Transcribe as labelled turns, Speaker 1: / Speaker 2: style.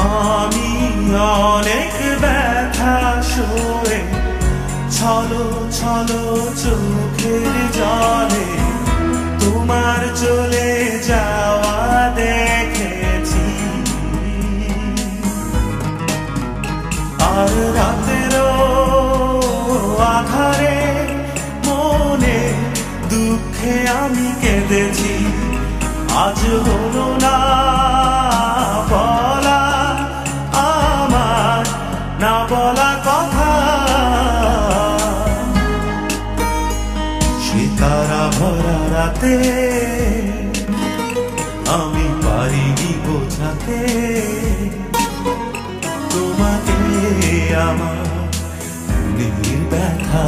Speaker 1: আমি অনেক ব্যথা সয়ে ছলো ছলো চোখের জলে তোমার চলে যাওয়া দেখেছি। আর রাতেরও আধারে মনে দুঃখে আমি কেঁদেছি। আজ হলো না বলা আমার না বলা কথা, সিতারা ভরা রাতে আমি পারিনি বোঝাতে তোমাকে আমার মনের ব্যথা।